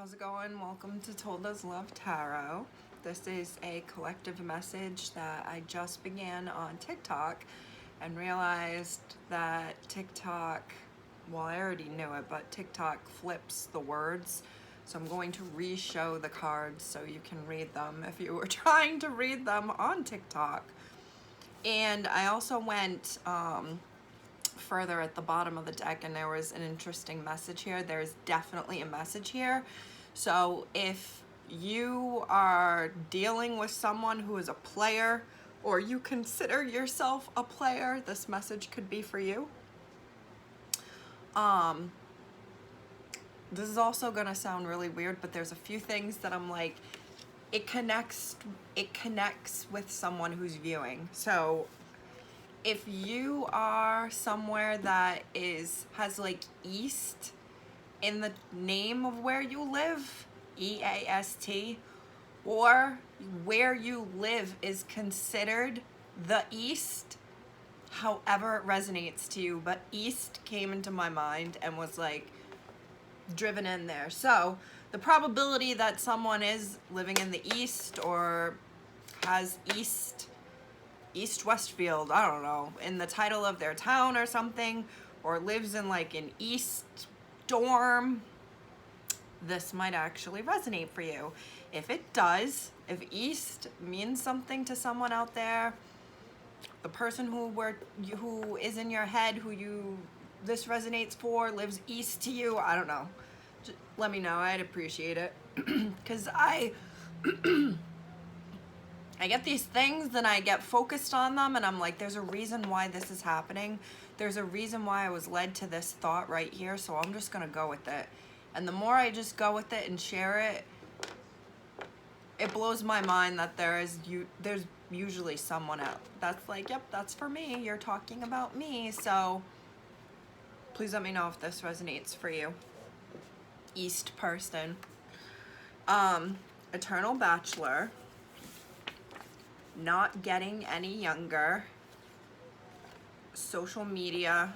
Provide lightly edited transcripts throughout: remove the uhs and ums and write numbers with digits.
how's it going? Welcome to Told Us Love Tarot. This is a collective message that I just began on TikTok and realized that TikTok, well, I already knew it, but TikTok flips the words. So I'm going to re-show the cards so you can read them if you were trying to read them on TikTok. And I also went further at the bottom of the deck and there was an interesting message here. There's definitely a message here. So if you are dealing with someone who is a player or you consider yourself a player, this message could be for you. This is also gonna sound really weird, but there's a few things that I'm like, it connects with someone who's viewing. So if you are somewhere that has like East in the name of where you live, EAST, or where you live is considered the East, however it resonates to you, but East came into my mind and was like driven in there. So the probability that someone is living in the East or has East Westfield, I don't know, in the title of their town or something, or lives in like an East dorm, this might actually resonate for you. If it does, if East means something to someone out there, the person who is in your head, this resonates for, lives East to you, I don't know. Just let me know, I'd appreciate it. Because I get these things and I get focused on them and I'm like, there's a reason why this is happening. There's a reason why I was led to this thought right here, so I'm just gonna go with it. And the more I just go with it and share it, it blows my mind that there's usually someone else that's like, yep, that's for me. You're talking about me. So please let me know if this resonates for you. East person. Eternal Bachelor. Not getting any younger. Social media.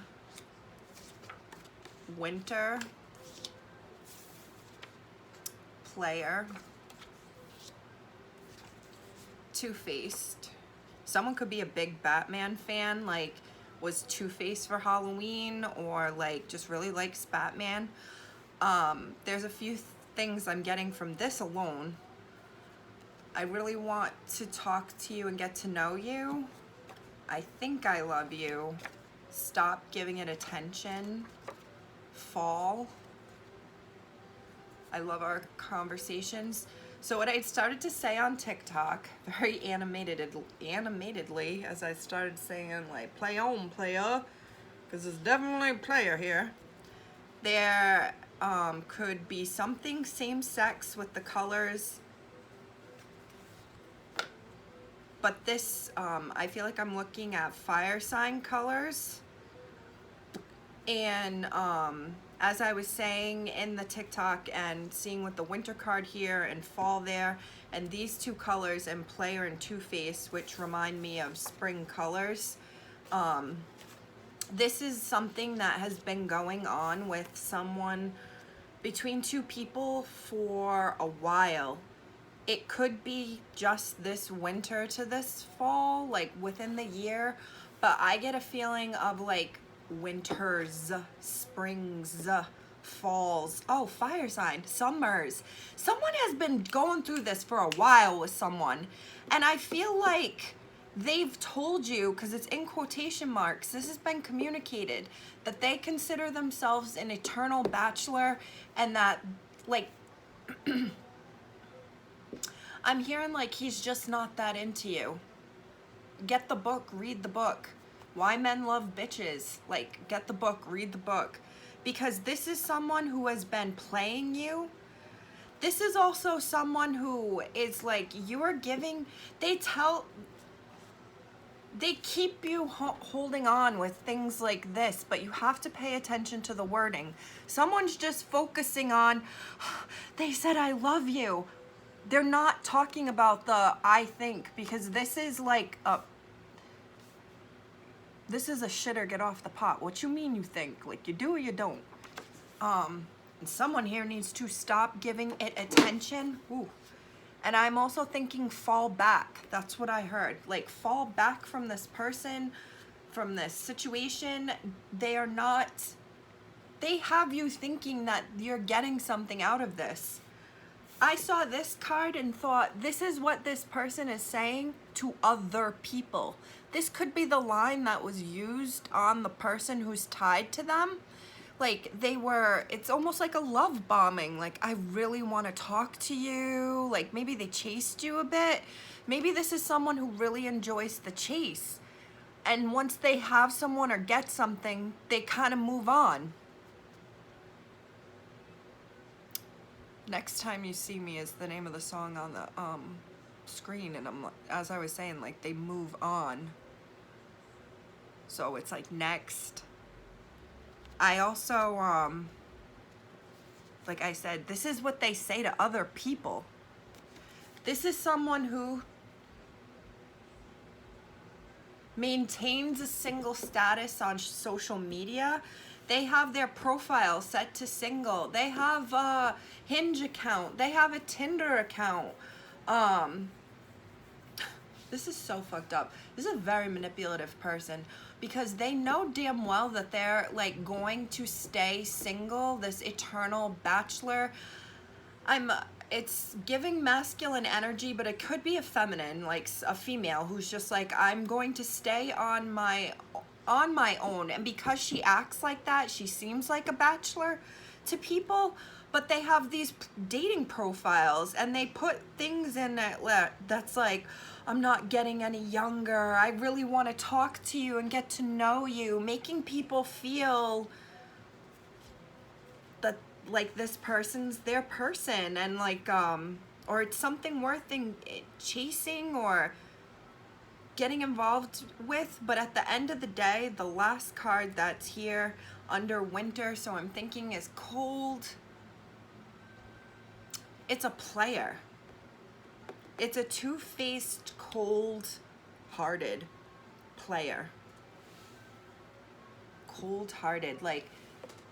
Winter. Player. Two-faced. Someone could be a big Batman fan, like was Two-Faced for Halloween, or like just really likes Batman. There's a few things I'm getting from this alone. I really want to talk to you and get to know you. I think I love you. Stop giving it attention. Fall. I love our conversations. So what I started to say on TikTok, very animatedly, as I started saying like, play on, player, because there's definitely a player here. There could be something same-sex with the colors. But this, I feel like I'm looking at fire sign colors. And as I was saying in the TikTok and seeing with the winter card here and fall there, and these two colors and player and Two-Face, which remind me of spring colors. This is something that has been going on with someone, between two people for a while. It could be just this winter to this fall, like within the year, but I get a feeling of like winters, springs, falls, oh, fire sign, summers. Someone has been going through this for a while with someone, and I feel like they've told you, because it's in quotation marks, this has been communicated, that they consider themselves an eternal bachelor, and that like I'm hearing like he's just not that into you. Get the book, read the book. Why Men Love Bitches. Like, get the book, read the book. Because this is someone who has been playing you. This is also someone who is like, you are giving, they keep you holding on with things like this, but you have to pay attention to the wording. Someone's just focusing on, they said I love you. They're not talking about the I think, because this is like this is a shit or get off the pot. What you mean you think? Like, you do or you don't? And someone here needs to stop giving it attention. Ooh. And I'm also thinking fall back. That's what I heard. Like, fall back from this person, from this situation. They are not, they have you thinking that you're getting something out of this. I saw this card and thought, this is what this person is saying to other people. This could be the line that was used on the person who's tied to them. Like, they were, it's almost like a love bombing. Like, I really want to talk to you. Like, maybe they chased you a bit. Maybe this is someone who really enjoys the chase. And once they have someone or get something, they kind of move on. Next Time You See Me is the name of the song on the screen. And I'm, as I was saying, like, they move on. So it's like next. I also, like I said, this is what they say to other people. This is someone who maintains a single status on social media. They have their profile set to single. They have a Hinge account. They have a Tinder account. This is so fucked up. This is a very manipulative person because they know damn well that they're like going to stay single, this eternal bachelor. It's giving masculine energy, but it could be a feminine, like a female who's just like, I'm going to stay on my own. And because she acts like that, she seems like a bachelor to people, but they have these dating profiles and they put things in it that's like, I'm not getting any younger. I really want to talk to you and get to know you, making people feel that like this person's their person and like, or it's something worth chasing or getting involved with. But at the end of the day, the last card that's here under winter, so I'm thinking is cold. It's a player. It's a two-faced, cold-hearted player. Cold-hearted, like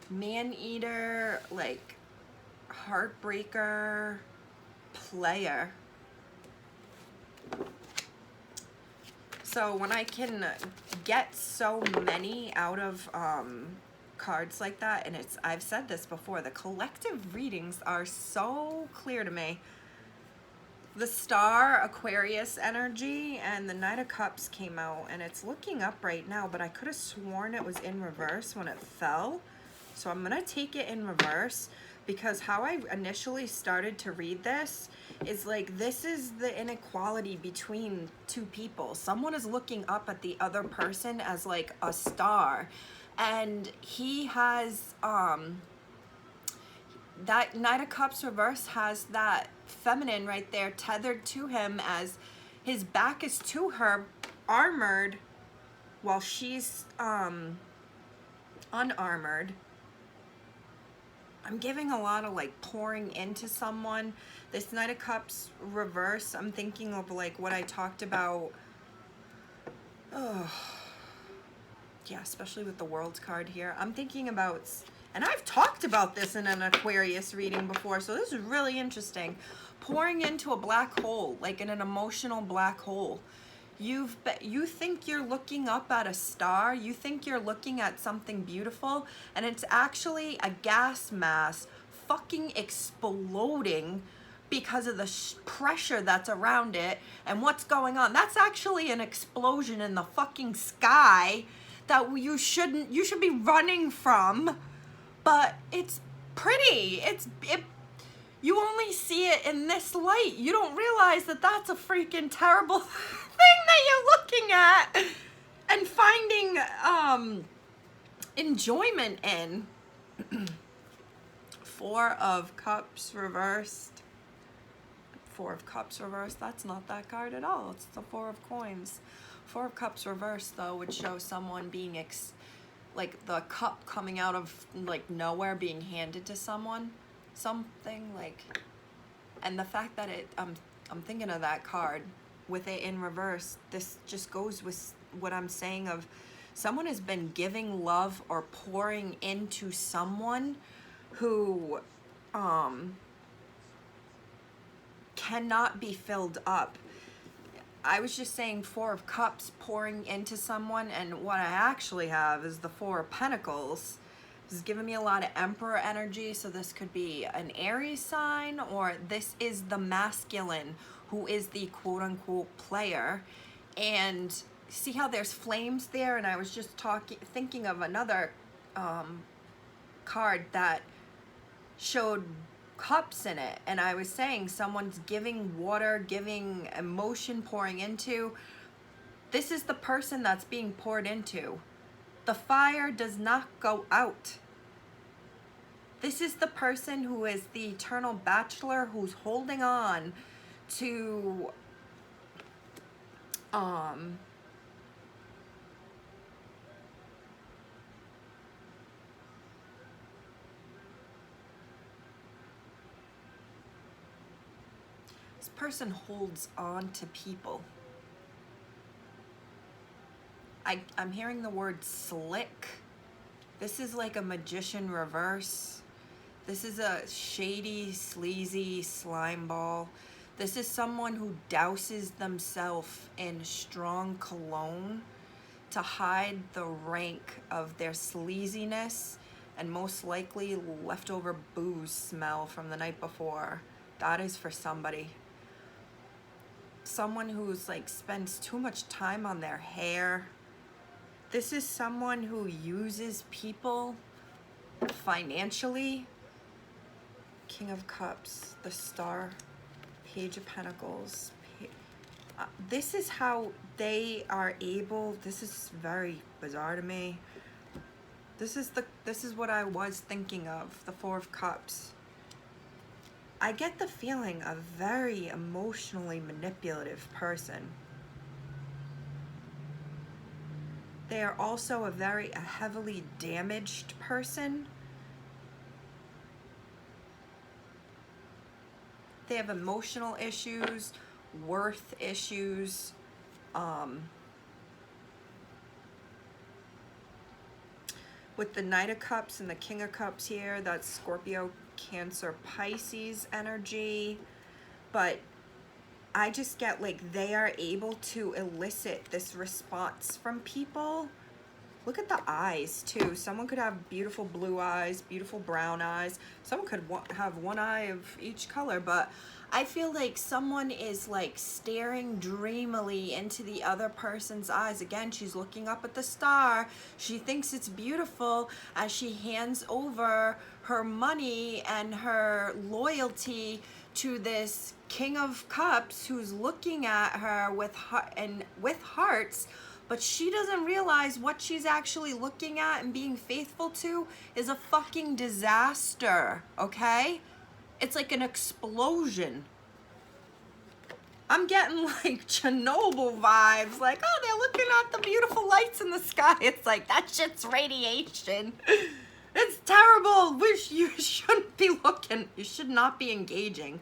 man-eater, like heartbreaker, player. So when I can get so many out of cards like that, and I've said this before, the collective readings are so clear to me. The Star, Aquarius energy, and the Knight of Cups came out, and it's looking up right now, but I could have sworn it was in reverse when it fell. So I'm gonna take it in reverse, because how I initially started to read this is like, this is the inequality between two people. Someone is looking up at the other person as like a star, and he has, that Knight of Cups reverse has that feminine right there tethered to him as his back is to her, armored, while she's unarmored. I'm giving a lot of like pouring into someone. This Knight of Cups reverse, I'm thinking of like what I talked about. Oh, yeah, especially with the World's card here. I'm thinking about, and I've talked about this in an Aquarius reading before, so this is really interesting. Pouring into a black hole, like in an emotional black hole. You think you're looking up at a star, you think you're looking at something beautiful, and it's actually a gas mass fucking exploding because of the pressure that's around it and what's going on. That's actually an explosion in the fucking sky that you should be running from, but it's pretty. You only see it in this light. You don't realize that that's a freaking terrible thing that you're looking at and finding enjoyment in. Four of Cups reversed. Four of Cups reversed. That's not that card at all. It's the Four of Coins. Four of Cups reversed, though, would show someone being like the cup coming out of like nowhere, being handed to someone. Something like, and the fact that I'm thinking of that card with it in reverse, this just goes with what I'm saying of someone has been giving love or pouring into someone who cannot be filled up. I was just saying Four of Cups pouring into someone, and what I actually have is the Four of Pentacles. This is giving me a lot of Emperor energy, so this could be an Aries sign, or this is the masculine who is the quote-unquote player. And see how there's flames there? And I was just thinking of another card that showed cups in it, and I was saying someone's giving water, giving emotion, pouring into. This is the person that's being poured into. The fire does not go out. This is the person who is the eternal bachelor, who's holding on to this person holds on to people. I'm hearing the word slick. This is like a magician reverse. This is a shady, sleazy slime ball. This is someone who douses themselves in strong cologne to hide the rank of their sleaziness and most likely leftover booze smell from the night before. That is for somebody. Someone who's like spends too much time on their hair. This is someone who uses people financially. King of Cups, the Star, Page of Pentacles. This is how they are able, this is very bizarre to me. This is what I was thinking of, the Four of Cups. I get the feeling a very emotionally manipulative person. They are also a very heavily damaged person. They have emotional issues, worth issues. With the Knight of Cups and the King of Cups here, that's Scorpio, Cancer, Pisces energy. But I just get like they are able to elicit this response from people. Look at the eyes too. Someone could have beautiful blue eyes, beautiful brown eyes. Someone could have one eye of each color, but I feel like someone is like staring dreamily into the other person's eyes. Again, she's looking up at the star. She thinks it's beautiful as she hands over her money and her loyalty to this King of Cups who's looking at her with hearts, but she doesn't realize what she's actually looking at and being faithful to is a fucking disaster, okay? It's like an explosion. I'm getting like Chernobyl vibes, like, oh, they're looking at the beautiful lights in the sky. It's like, that shit's radiation. It's terrible. Wish you shouldn't be looking. You should not be engaging.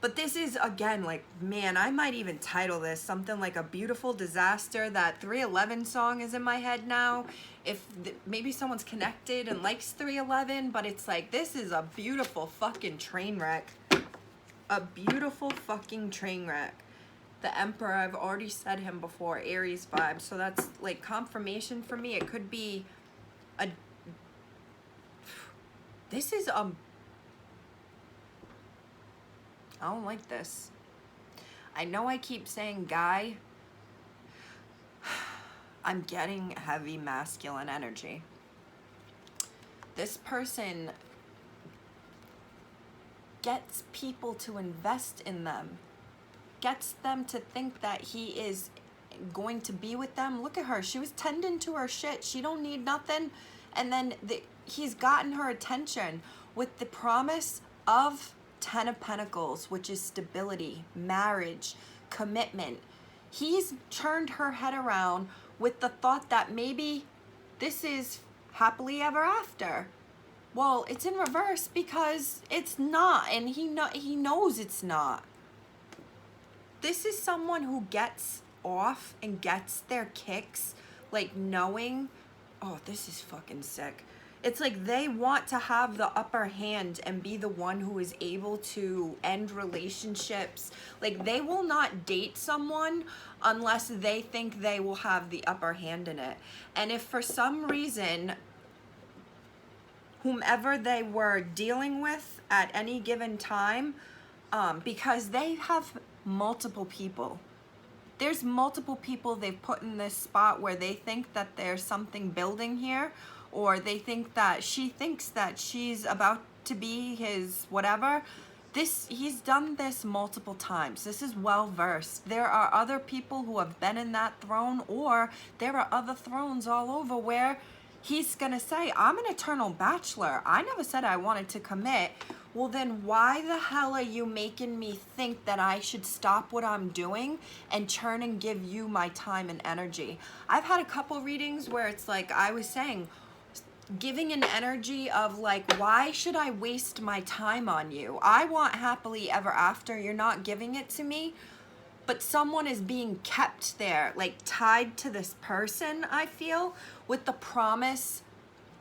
But this is, again, like, man, I might even title this something like A Beautiful Disaster. That 311 song is in my head now. If maybe someone's connected and likes 311, but it's like, this is a beautiful fucking train wreck. A beautiful fucking train wreck. The Emperor, I've already said him before, Aries vibe. So that's like confirmation for me. It could be a... This is a... I don't like this. I know I keep saying guy. I'm getting heavy masculine energy. This person gets people to invest in them. Gets them to think that he is going to be with them. Look at her. She was tending to her shit. She don't need nothing. And then he's gotten her attention with the promise of Ten of Pentacles, which is stability, marriage, commitment. He's turned her head around with the thought that maybe this is happily ever after. Well, it's in reverse because it's not, and he knows it's not. This is someone who gets off and gets their kicks, like knowing, oh, this is fucking sick. It's like they want to have the upper hand and be the one who is able to end relationships. Like, they will not date someone unless they think they will have the upper hand in it. And if for some reason, whomever they were dealing with at any given time, because they have multiple people. There's multiple people they've put in this spot where they think that there's something building here, or they think that she thinks that she's about to be his whatever. He's done this multiple times. This is well versed. There are other people who have been in that throne, or there are other thrones all over where he's gonna say, I'm an eternal bachelor. I never said I wanted to commit. Well, then why the hell are you making me think that I should stop what I'm doing and turn and give you my time and energy? I've had a couple readings where it's like I was saying, giving an energy of like, why should I waste my time on you? I want happily ever after. You're not giving it to me. But someone is being kept there, like tied to this person, I feel, with the promise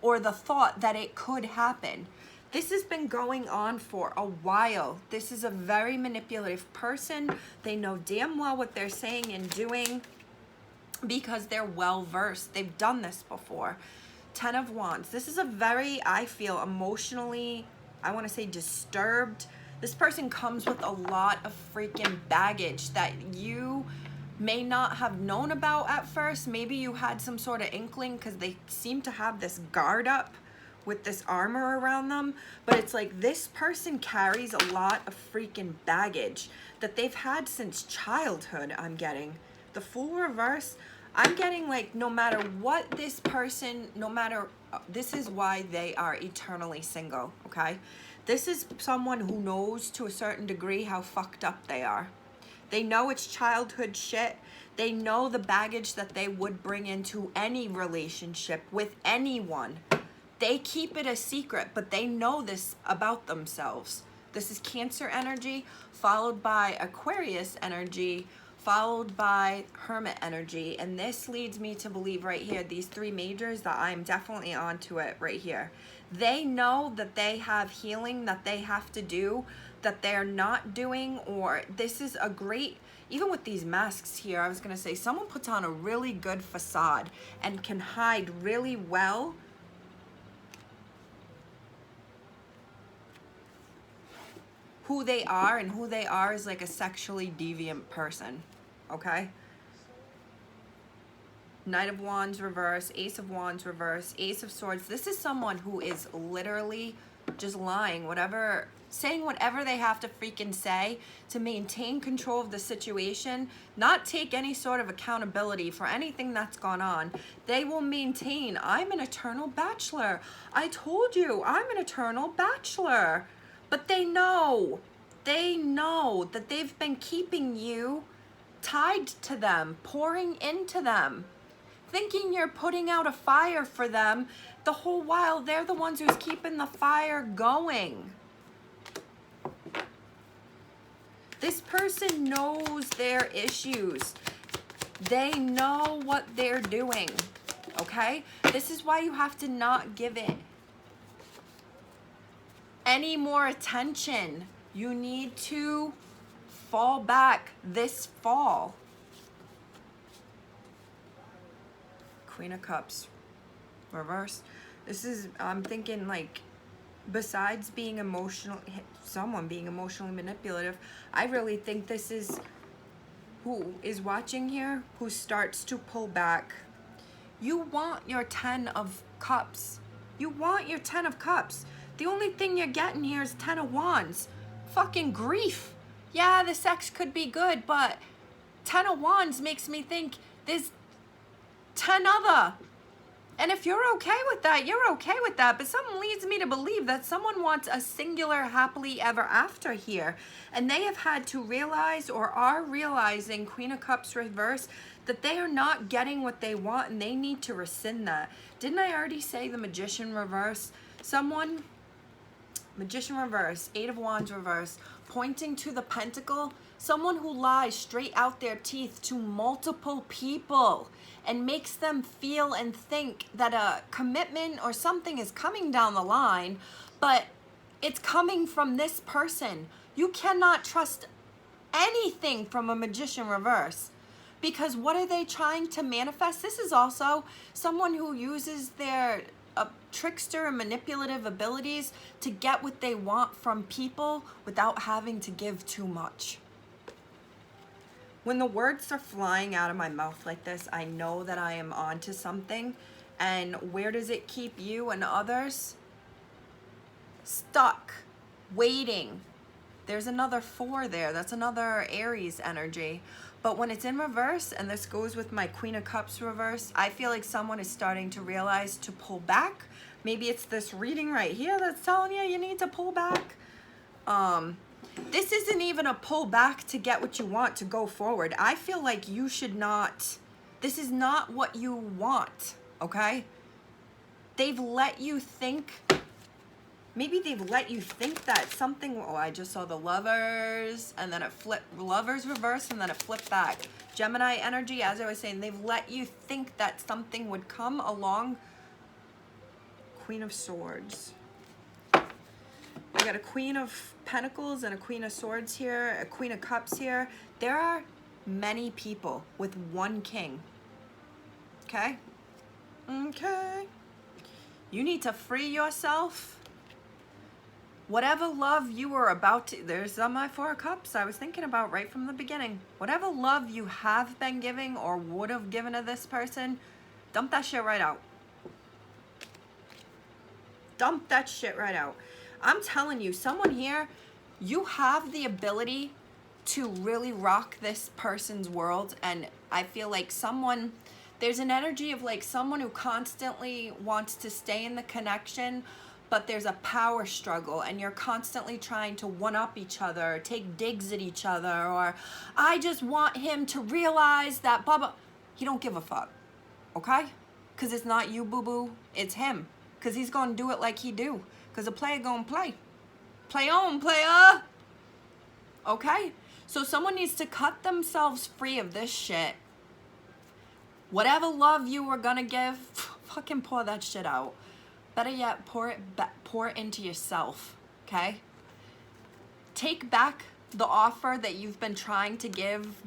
or the thought that it could happen. This has been going on for a while. This is a very manipulative person. They know damn well what they're saying and doing because they're well versed. They've done this before. 10 of Wands. This is a very, I feel, emotionally, I want to say disturbed. This person comes with a lot of freaking baggage that you may not have known about at first. Maybe you had some sort of inkling because they seem to have this guard up with this armor around them. But it's like this person carries a lot of freaking baggage that they've had since childhood, I'm getting. The Fool reverse, I'm getting like no matter what this person, this is why they are eternally single, okay? This is someone who knows to a certain degree how fucked up they are. They know it's childhood shit. They know the baggage that they would bring into any relationship with anyone. They keep it a secret, but they know this about themselves. This is Cancer energy, followed by Aquarius energy, followed by Hermit energy. And this leads me to believe right here, these three majors, that I'm definitely onto it right here. They know that they have healing that they have to do, that they're not doing, or this is a great, even with these masks here, I was gonna say, someone puts on a really good facade and can hide really well who they are, and who they are is like a sexually deviant person, okay? Knight of Wands reverse, Ace of Wands reverse, Ace of Swords. This is someone who is literally just lying, saying whatever they have to freaking say to maintain control of the situation, not take any sort of accountability for anything that's gone on. They will maintain, I'm an eternal bachelor. I told you, I'm an eternal bachelor. But they know that they've been keeping you tied to them, pouring into them, thinking you're putting out a fire for them the whole while they're the ones who's keeping the fire going. This person knows their issues. They know what they're doing, okay? This is why you have to not give it any more attention. You need to fall back this fall. Queen of Cups reverse. This is, I'm thinking like, besides being someone being emotionally manipulative, I really think this is who is watching here who starts to pull back. You want your 10 of Cups. You want your 10 of Cups. The only thing you're getting here is 10 of Wands. Fucking grief. Yeah, the sex could be good, but 10 of Wands makes me think there's 10 other. And if you're okay with that, you're okay with that. But something leads me to believe that someone wants a singular happily ever after here. And they have had to realize, or are realizing, Queen of Cups reverse, that they are not getting what they want and they need to rescind that. Didn't I already say the Magician reverse? Magician reverse, Eight of Wands reverse, pointing to the pentacle, someone who lies straight out their teeth to multiple people and makes them feel and think that a commitment or something is coming down the line, but it's coming from this person. You cannot trust anything from a magician reverse, because what are they trying to manifest? This is also someone who uses their trickster and manipulative abilities to get what they want from people without having to give too much. When the words are flying out of my mouth like this, I know that I am onto something. And where does it keep you and others? Stuck, waiting. There's another 4 there. That's another Aries energy. But when it's in reverse, and this goes with my Queen of Cups reverse, I feel like someone is starting to realize to pull back. Maybe it's this reading right here that's telling you need to pull back. This isn't even a pull back to get what you want to go forward. I feel like you should not, this is not what you want, okay? They've let you think, maybe they've let you think that something, oh, I just saw the Lovers, and then it flipped, Lovers reverse, and then it flipped back. Gemini energy, as I was saying, they've let you think that something would come along. Queen of Swords. I got a Queen of Pentacles and a Queen of Swords here, a Queen of Cups here. There are many people with one king. Okay? Okay. You need to free yourself. Whatever love you were about to, there's my 4 of Cups I was thinking about right from the beginning. Whatever love you have been giving or would have given to this person, dump that shit right out. Dump that shit right out. I'm telling you, someone here, you have the ability to really rock this person's world. And I feel like someone, there's an energy of like someone who constantly wants to stay in the connection, but there's a power struggle and you're constantly trying to one-up each other, or take digs at each other, or I just want him to realize that blah, blah. He don't give a fuck, okay? Because it's not you, boo-boo, it's him. Because he's going to do it like he do. Because a player going to play. Play on, player. Okay? So someone needs to cut themselves free of this shit. Whatever love you were going to give, fucking pour that shit out. Better yet, pour it into yourself. Okay? Take back the offer that you've been trying to give,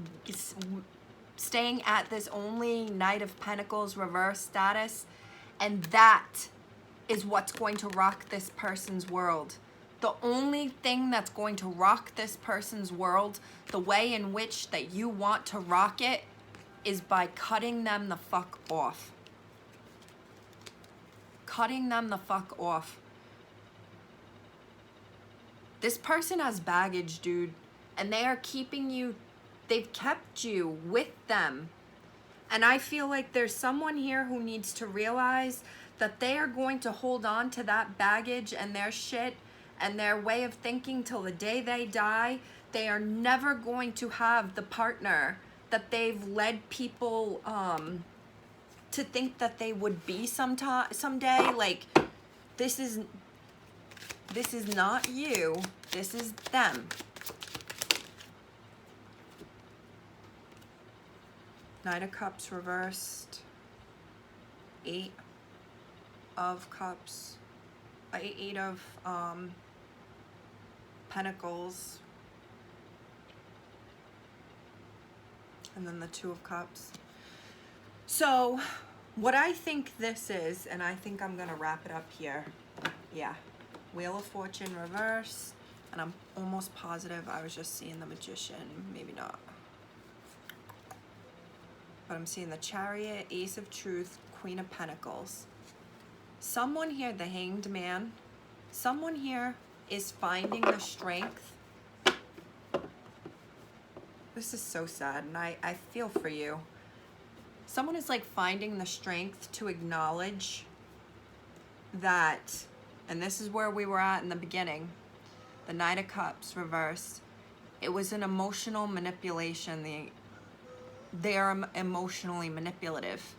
staying at this only Knight of Pentacles reverse status. And that is what's going to rock this person's world. The only thing that's going to rock this person's world, the way in which that you want to rock it, is by cutting them the fuck off. Cutting them the fuck off. This person has baggage, dude, and they are keeping you, they've kept you with them. And I feel like there's someone here who needs to realize that they are going to hold on to that baggage and their shit and their way of thinking till the day they die. They are never going to have the partner that they've led people to think that they would be someday. Like, this is not you, this is them. Knight of Cups reversed, 8 of Cups, 8 of Pentacles, and then the 2 of Cups. So what I think this is, and I think I'm gonna wrap it up here. Yeah, Wheel of Fortune reverse, and I'm almost positive I was just seeing the Magician, maybe not. But I'm seeing the Chariot, Ace of Truth, Queen of Pentacles. Someone here, the Hanged Man, someone here is finding the strength. This is so sad, and I feel for you. Someone is like finding the strength to acknowledge that, and this is where we were at in the beginning, the Knight of Cups reverse. It was an emotional manipulation. They are emotionally manipulative.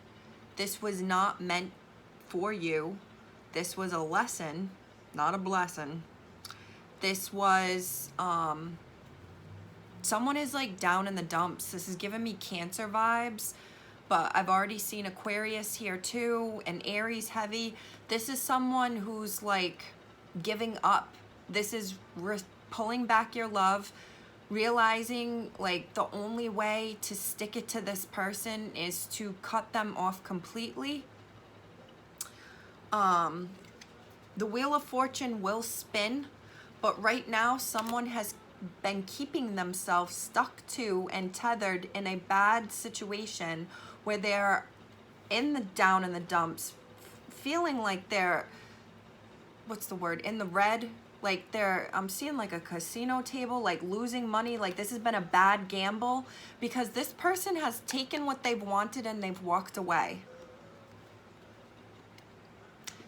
This was not meant for you. This was a lesson, not a blessing. this was, someone is like down in the dumps. This is giving me Cancer vibes, but I've already seen Aquarius here too, and Aries heavy. This is someone who's like giving up. This is pulling back your love, realizing like the only way to stick it to this person is to cut them off completely. The Wheel of Fortune will spin, but right now someone has been keeping themselves stuck to and tethered in a bad situation where they're in the down in the dumps, feeling like they're, what's the word, in the red, like they're, I'm seeing like a casino table, like losing money, like this has been a bad gamble because this person has taken what they've wanted and they've walked away.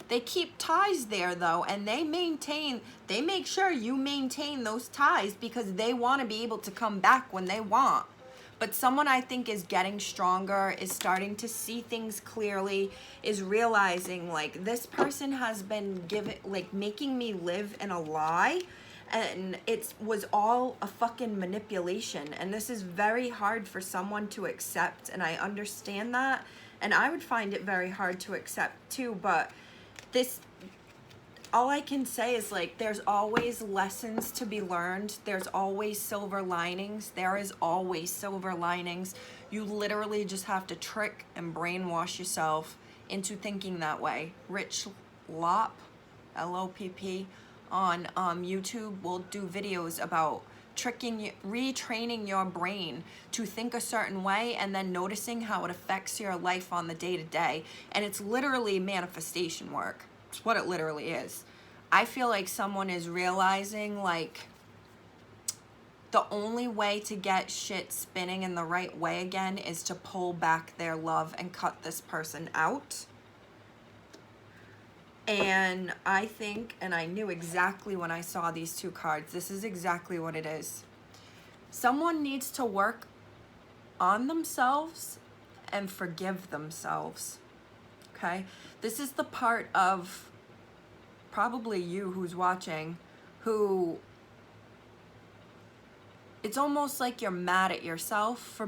They keep ties there though, and they make sure you maintain those ties because they want to be able to come back when they want. But someone I think is getting stronger, is starting to see things clearly, is realizing like this person has been making me live in a lie, and it was all a fucking manipulation. And this is very hard for someone to accept, and I understand that, and I would find it very hard to accept too, but this, all I can say is like there's always lessons to be learned. There's always silver linings. There is always silver linings. You literally just have to trick and brainwash yourself into thinking that way. Rich Lopp, L-O-P-P, on YouTube will do videos about retraining your brain to think a certain way and then noticing how it affects your life on the day-to-day. And it's literally manifestation work. It's what it literally is. I feel like someone is realizing like the only way to get shit spinning in the right way again is to pull back their love and cut this person out. And I think, and I knew exactly when I saw these two cards, this is exactly what it is. Someone needs to work on themselves and forgive themselves, okay? This is the part of probably you who's watching, who it's almost like you're mad at yourself for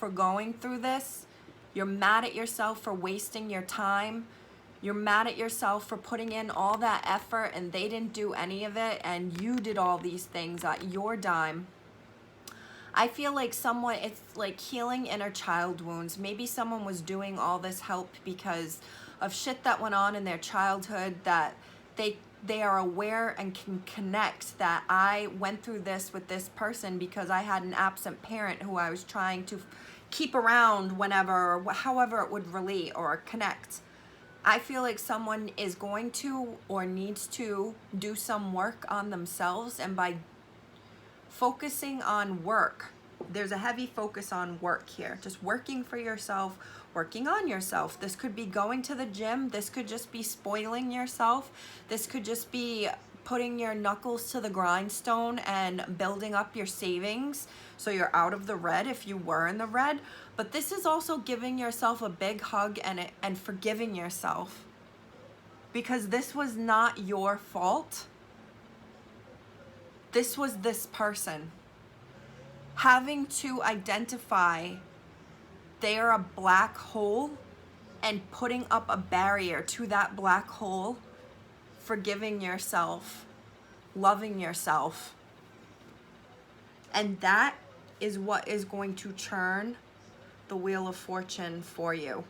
going through this. You're mad at yourself for wasting your time. You're mad at yourself for putting in all that effort and they didn't do any of it and you did all these things at your dime. I feel like it's like healing inner child wounds. Maybe someone was doing all this help because of shit that went on in their childhood that they are aware and can connect that I went through this with this person because I had an absent parent who I was trying to keep around whenever, or however it would relate or connect. I feel like someone is going to or needs to do some work on themselves, and by focusing on work, there's a heavy focus on work here, just working for yourself, working on yourself. This could be going to the gym. This could just be spoiling yourself. This could just be putting your knuckles to the grindstone and building up your savings so you're out of the red if you were in the red. But this is also giving yourself a big hug and forgiving yourself, because this was not your fault. This was this person having to identify they're a black hole and putting up a barrier to that black hole, forgiving yourself, loving yourself. And that is what is going to churn the Wheel of Fortune for you.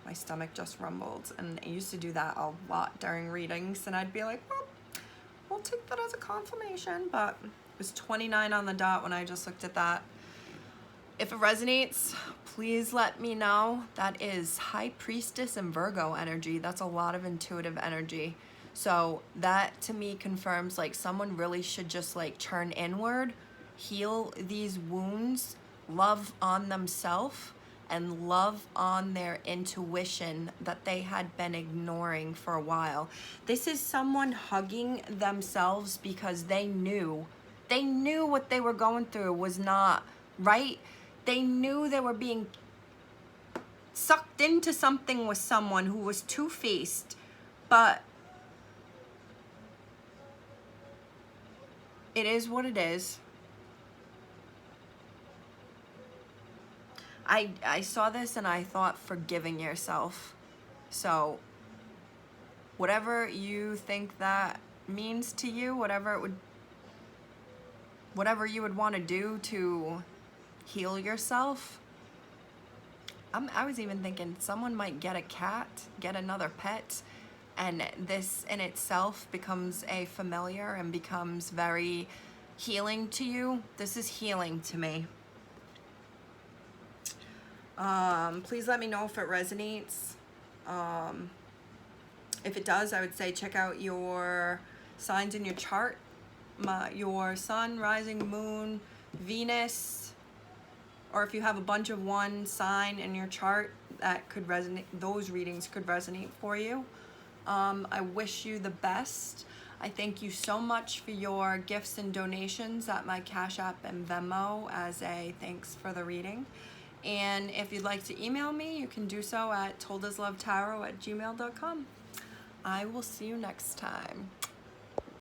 My stomach just rumbled, and I used to do that a lot during readings, and I'd be like, well, we'll take that as a confirmation, but it was 29 on the dot when I just looked at that. If it resonates, please let me know. That is High Priestess and Virgo energy. That's a lot of intuitive energy. So that to me confirms like someone really should just like turn inward, heal these wounds, love on themselves, and love on their intuition that they had been ignoring for a while. This is someone hugging themselves because they knew what they were going through was not right. They knew they were being sucked into something with someone who was two-faced, but it is what it is. I saw this and I thought forgiving yourself. So whatever you think that means to you, whatever you would want to do to heal yourself. I was even thinking someone might get a cat, get another pet, and this in itself becomes a familiar and becomes very healing to you. This is healing to me. Please let me know if it resonates. If it does, I would say check out your signs in your chart. Your sun, rising, moon, Venus, or if you have a bunch of one sign in your chart that could resonate, those readings could resonate for you. I wish you the best. I thank you so much for your gifts and donations at my Cash App and Venmo as a thanks for the reading. And if you'd like to email me, you can do so at toldaslovetarot@gmail.com. I will see you next time.